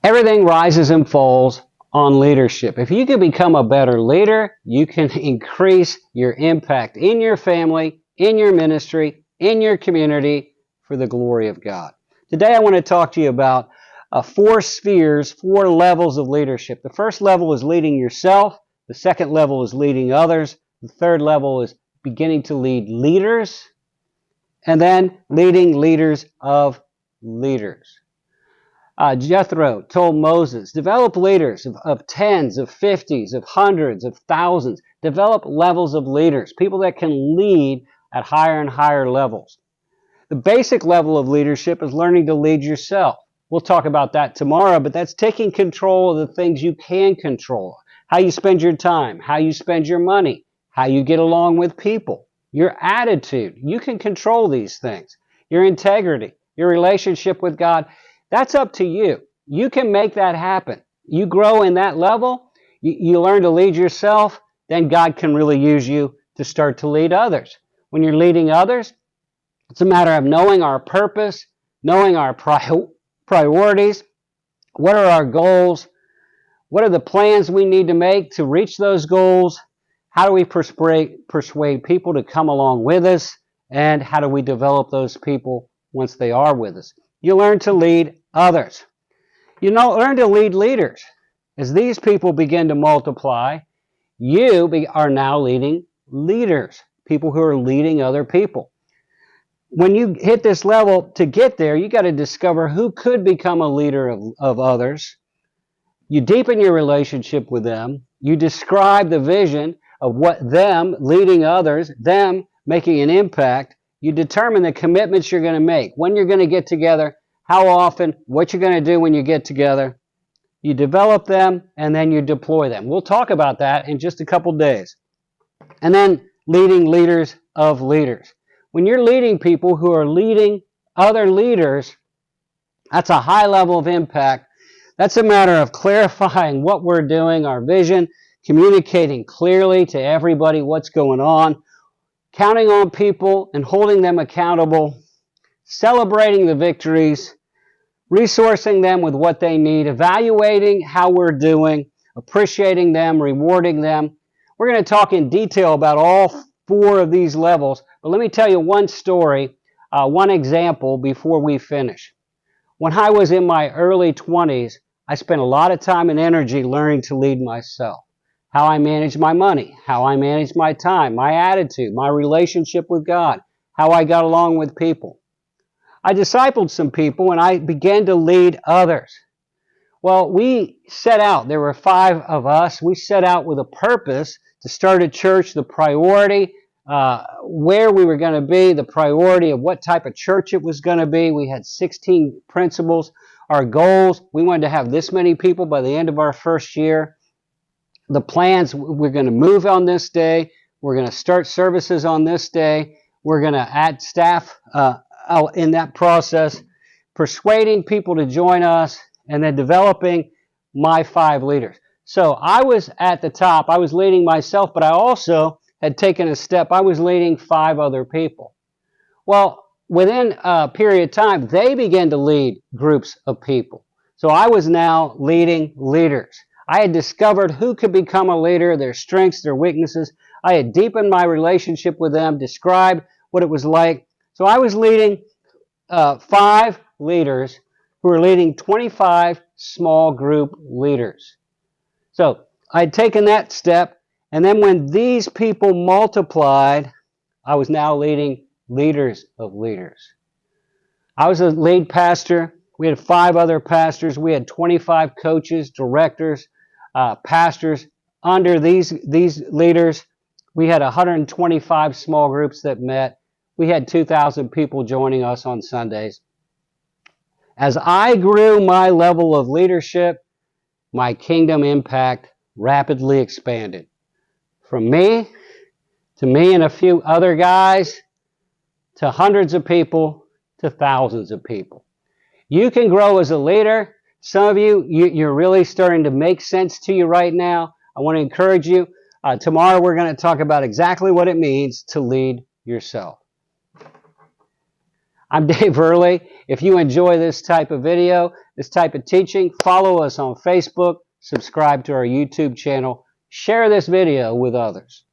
Everything rises and falls on leadership. If you can become a better leader, you can increase your impact in your family, in your ministry, in your community for the glory of God. Today I want to talk to you about 4 spheres, 4 levels of leadership. The first level is leading yourself. The second level is leading others. The third level is beginning to lead leaders. And then leading leaders of leaders. Jethro told Moses, develop leaders of tens, of 50s, of hundreds, of thousands. Develop levels of leaders, people that can lead at higher and higher levels. The basic level of leadership is learning to lead yourself. We'll talk about that tomorrow, but that's taking control of the things you can control. How you spend your time, how you spend your money, how you get along with people, your attitude. You can control these things. Your integrity, your relationship with God. That's up to you. You can make that happen. You grow in that level, you learn to lead yourself, then God can really use you to start to lead others. When you're leading others, it's a matter of knowing our purpose, knowing our priorities, what are our goals, what are the plans we need to make to reach those goals, how do we persuade people to come along with us, and how do we develop those people once they are with us. You learn to lead others. You learn to lead leaders. As these people begin to multiply, you are now leading leaders, people who are leading other people. When you hit this level, to get there, you got to discover who could become a leader of others. You deepen your relationship with them. You describe the vision of what them leading others, them making an impact. You determine the commitments you're going to make, when you're going to get together, how often, what you're going to do when you get together. You develop them, and then you deploy them. We'll talk about that in just a couple days. And then leading leaders of leaders. When you're leading people who are leading other leaders, that's a high level of impact. That's a matter of clarifying what we're doing, our vision, communicating clearly to everybody what's going on, counting on people and holding them accountable, celebrating the victories, resourcing them with what they need, evaluating how we're doing, appreciating them, rewarding them. We're going to talk in detail about all 4 of these levels, but let me tell you one story, one example before we finish. When I was in my early 20s, I spent a lot of time and energy learning to lead myself. How I manage my money, how I manage my time, my attitude, my relationship with God, how I got along with people. I discipled some people and I began to lead others. Well, we set out, there were 5 of us, we set out with a purpose to start a church, the priority, where we were going to be, the priority of what type of church it was going to be. We had 16 principles. Our goals, we wanted to have this many people by the end of our first year. The plans, we're going to move on this day. We're going to start services on this day. We're going to add staff in that process, persuading people to join us, and then developing my 5 leaders. So I was at the top. I was leading myself, but I also had taken a step. I was leading 5 other people. Well, within a period of time, they began to lead groups of people. So I was now leading leaders. I had discovered who could become a leader, their strengths, their weaknesses. I had deepened my relationship with them, described what it was like. So I was leading 5 leaders who were leading 25 small group leaders. So I had taken that step, and then when these people multiplied, I was now leading leaders of leaders. I was a lead pastor. We had 5 other pastors. We had 25 coaches, directors, pastors. Under these leaders, we had 125 small groups that met. We had 2,000 people joining us on Sundays. As I grew my level of leadership, my kingdom impact rapidly expanded. From me and a few other guys, to hundreds of people, to thousands of people. You can grow as a leader. Some of you're really starting to make sense to you right now. I want to encourage you. Tomorrow we're going to talk about exactly what it means to lead yourself. I'm Dave Early. If you enjoy this type of video, this type of teaching, follow us on Facebook, subscribe to our YouTube channel, share this video with others.